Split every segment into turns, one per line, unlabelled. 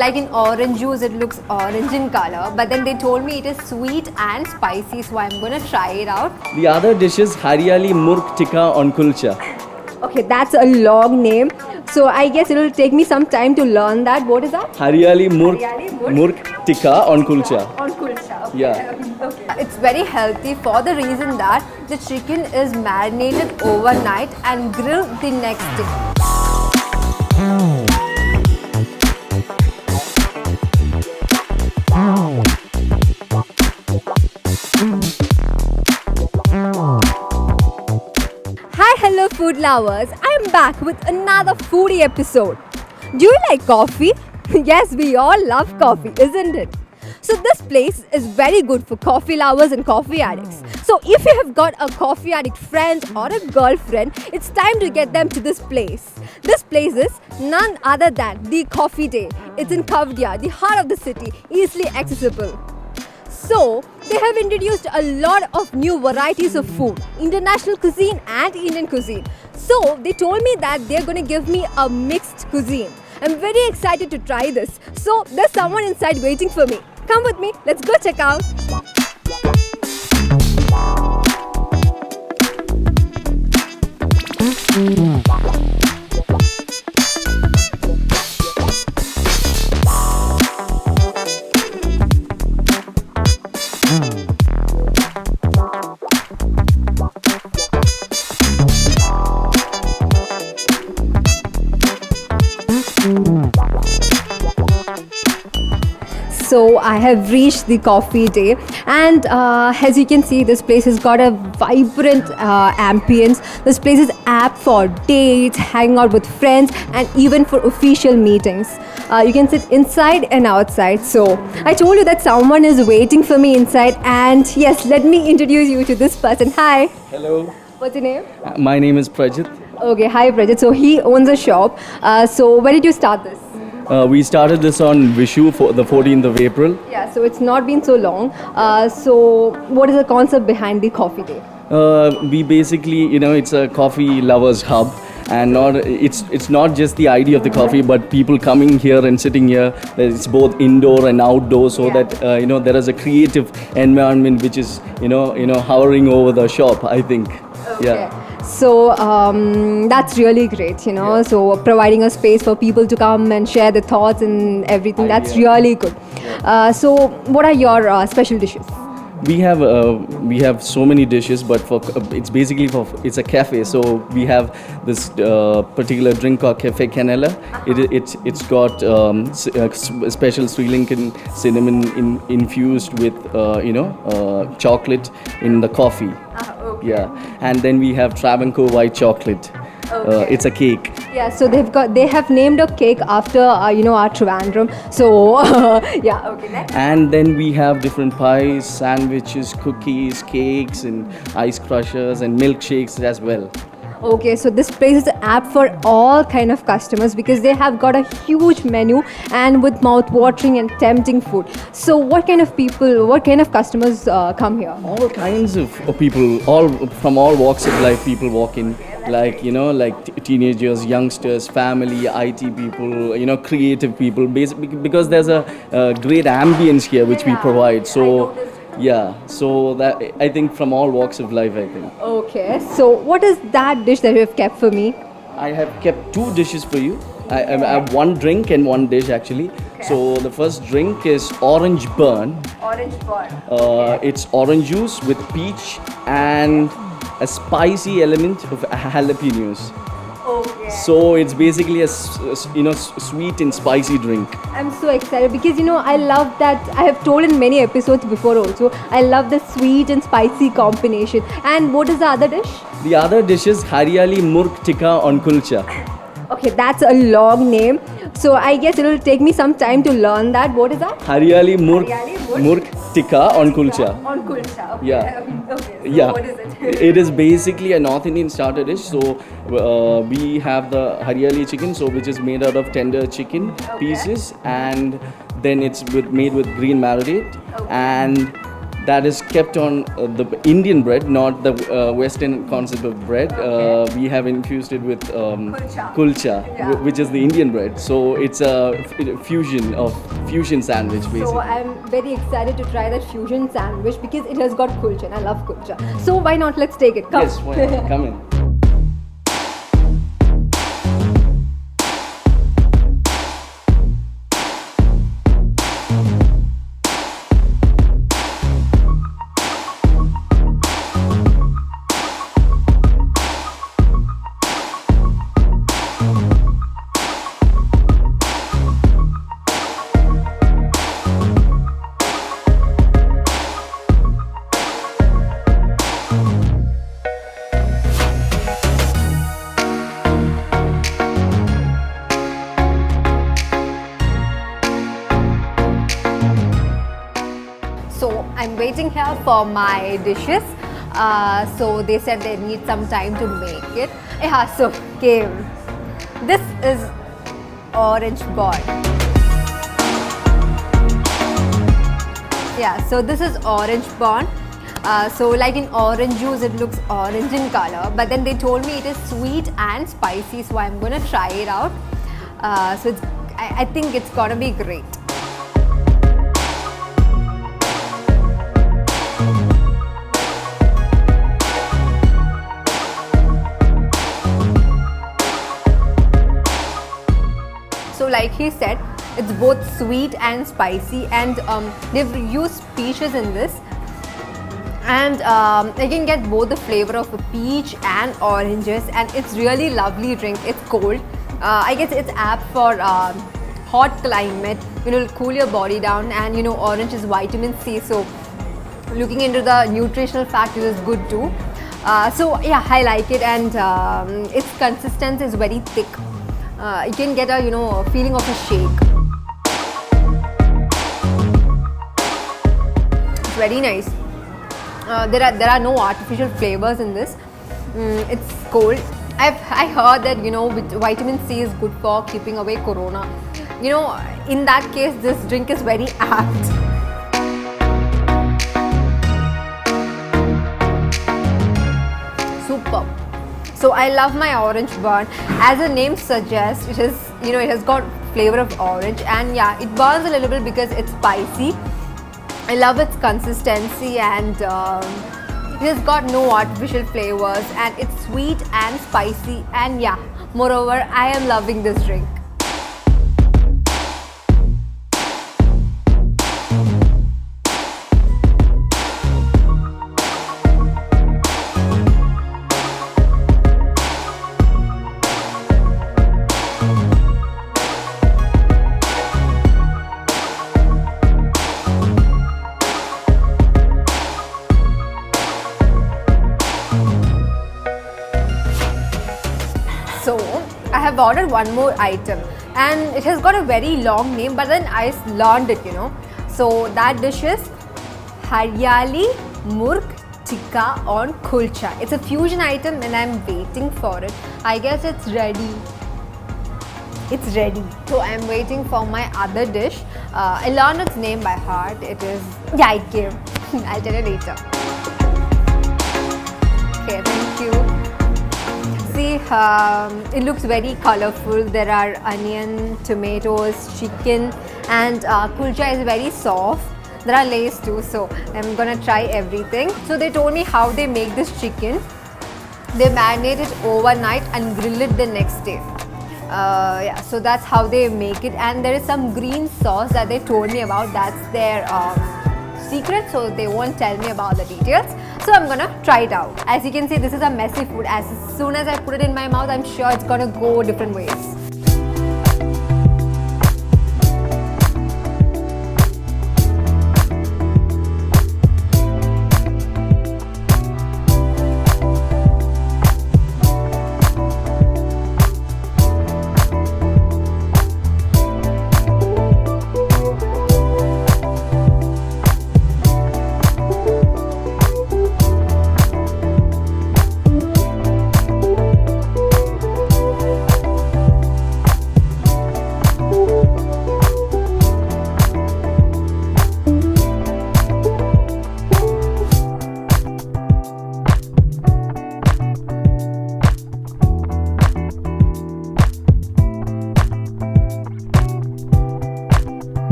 Like in orange juice, it looks orange in color, but then they told me it is sweet and spicy, so I'm gonna try it out.
The other dish is Hariali Murg Tikka on Kulcha.
Okay, that's a long name, so I guess it'll take me some time to learn that. What is that?
Hariali
Hariali
Murg Tikka on Kulcha.
On kulcha. Okay.
Yeah.
Okay. It's very healthy for the reason that the chicken is marinated overnight and grilled the next day. Hi, hello food lovers. I am back with another foodie episode. Do you like coffee? Yes, we all love coffee, isn't it? So this place is very good for coffee lovers and coffee addicts. So if you have got a coffee addict friend or a girlfriend, it's time to get them to this place. This place is none other than the Coffee Day. It's in Kavdia, the heart of the city, easily accessible. So, they have introduced a lot of new varieties of food, international cuisine and Indian cuisine. So, they told me that they're going to give me a mixed cuisine. I'm very excited to try this. So, there's someone inside waiting for me. Come with me, let's go check out. So I have reached the Coffee Day, and as you can see, this place has got a vibrant ambience. This place is apt for dates, hanging out with friends, and even for official meetings. You can sit inside and outside. So I told you that someone is waiting for me inside, and yes, let me introduce you to this person. Hi.
Hello.
What's your name?
My name is Prajit.
Okay, hi Prajit. So he owns a shop. So when did you start this?
We started this on Vishu for the 14th of April.
Yeah, so it's not been so long. So what is the concept behind the Coffee Day?
We basically, it's a coffee lovers hub, and it's not just the idea of the coffee, but people coming here and sitting here. It's both indoor and outdoor, so
Yeah.
that there is a creative environment which is hovering over the shop, I think. Yeah.
So that's really great,
Yeah.
So providing a space for people to come and share their thoughts and everything, that's
Yeah.
really good. So what are your special dishes?
We have so many dishes, but it's basically it's a cafe. So we have this particular drink called Cafe Canela. It's got special Sri Lankan cinnamon infused with chocolate in the coffee.
Okay.
Yeah, and then we have Travancore white chocolate.
Okay.
It's a cake.
Yeah, so they have named a cake after our Trivandrum. So yeah, okay. Next.
And then we have different pies, sandwiches, cookies, cakes, and ice crushers and milkshakes as well.
Okay, so this place is apt for all kind of customers because they have got a huge menu and with mouth-watering and tempting food. So what kind of customers come here?
All kinds of people, all from all walks of life. People walk in, like teenagers, youngsters, family, IT people, creative people. Because there's a great ambience here which we provide. So. Yeah, so that I think from all walks of life, I think.
Okay, so what is that dish that you have kept for me?
I have kept two dishes for you. I have one drink and one dish actually. So the first drink is Orange Burn.
Orange burn.
It's orange juice with peach and a spicy element of jalapenos.
Okay.
So it's basically a sweet and spicy drink.
I'm so excited because I love that. I have told in many episodes before also. I love the sweet and spicy combination. And what is the other dish?
The other dish is Hariali Murg Tikka on Kulcha.
Okay, that's a long name. So I guess it'll take me some time to learn that. What is that?
Hariali
Hariali
Murg Tikka on Kulcha.
On kulcha. Okay.
Yeah.
Okay. So
Yeah,
what is it?
it is basically a North Indian starter dish. So we have the Hariali chicken, so which is made out of tender chicken pieces, and then it's made with green marinade, and that is kept on the Indian bread, not the Western concept of bread. We have infused it with kulcha, which is the Indian bread. So it's a fusion sandwich basically.
So I'm very excited to try that fusion sandwich because it has got kulcha and I love kulcha. So why not? Let's take it. Come.
Yes, why not? Come in.
So I'm waiting here for my dishes. So they said they need some time to make it. Yeah, so came. This is orange ball. Yeah, so this is orange ball. So like in orange juice, it looks orange in color. But then they told me it is sweet and spicy, so I'm gonna try it out. So I think it's gonna be great. So like he said, it's both sweet and spicy, and they've used peaches in this, and you can get both the flavor of peach and oranges, and it's really lovely drink. It's cold. I guess it's apt for hot climate. It'll cool your body down, and orange is vitamin C, so looking into the nutritional factors is good too. So yeah, I like it, and its consistency is very thick. You can get a feeling of a shake. It's very nice. There are no artificial flavors in this. It's cold. I heard that vitamin C is good for keeping away corona. In that case, this drink is very apt. Superb. So I love my orange burn. As the name suggests, it has got flavor of orange, and yeah, it burns a little bit because it's spicy. I love its consistency, and it has got no artificial flavors, and it's sweet and spicy, and yeah, moreover, I am loving this drink. So I have ordered one more item, and it has got a very long name, but then I learned it, So that dish is Haryali Murg Tikka on Kulcha. It's a fusion item, and I'm waiting for it. I guess it's ready. It's ready. So I'm waiting for my other dish. I learned its name by heart. It is, yeah, it came. I'll tell you later. Okay, thank you. See, it looks very colorful. There are onion, tomatoes, chicken, and kulcha is very soft. There are layers too, so I'm gonna try everything. So they told me how they make this chicken. They marinate it overnight and grill it the next day. Yeah, so that's how they make it, and there is some green sauce that they told me about. That's their secret, so they won't tell me about the details. So I'm gonna try it out. As you can see, this is a messy food. As soon as I put it in my mouth, I'm sure it's gonna go different ways.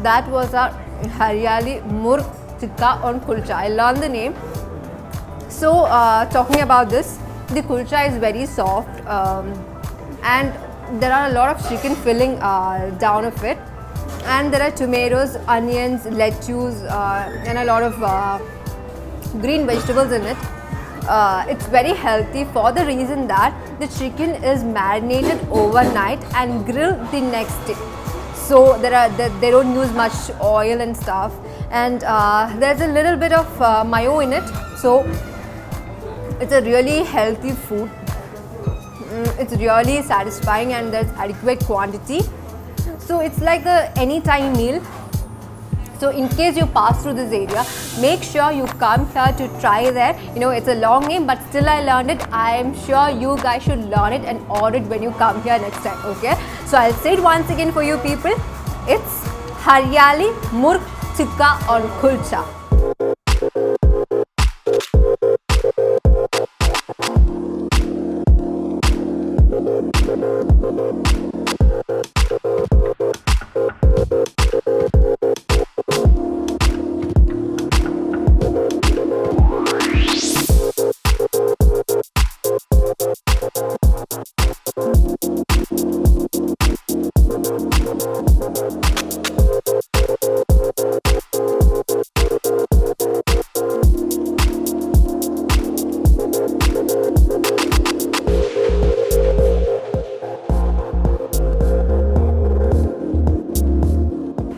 that was our Haryali Murg Tikka on kulcha. I learned the name. So talking about this, the kulcha is very soft and there are a lot of chicken filling down of it, and there are tomatoes, onions, lettuce and a lot of green vegetables in it. It's very healthy for the reason that the chicken is marinated overnight and grilled the next day. So they don't use much oil and stuff, and there's a little bit of mayo in it. So it's a really healthy food. It's really satisfying and there's adequate quantity. So it's like a anytime meal. So in case you pass through this area, make sure you come here to try there. You know, it's a long name, but still I learned it. I am sure you guys should learn it and order it when you come here next time, okay? So I'll say it once again for you people. It's Haryali Murg Tikka on kulcha.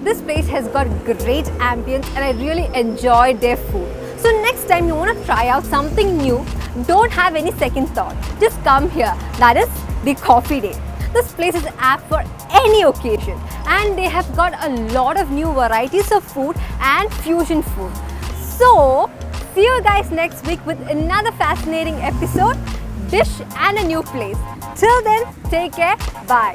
This place has got great ambience and I really enjoyed their food. So next time you want to try out something new, don't have any second thought. Just come here. That is the Coffee Day. This place is apt for any occasion and they have got a lot of new varieties of food and fusion food. So see you guys next week with another fascinating episode, dish and a new place. Till then, take care. Bye.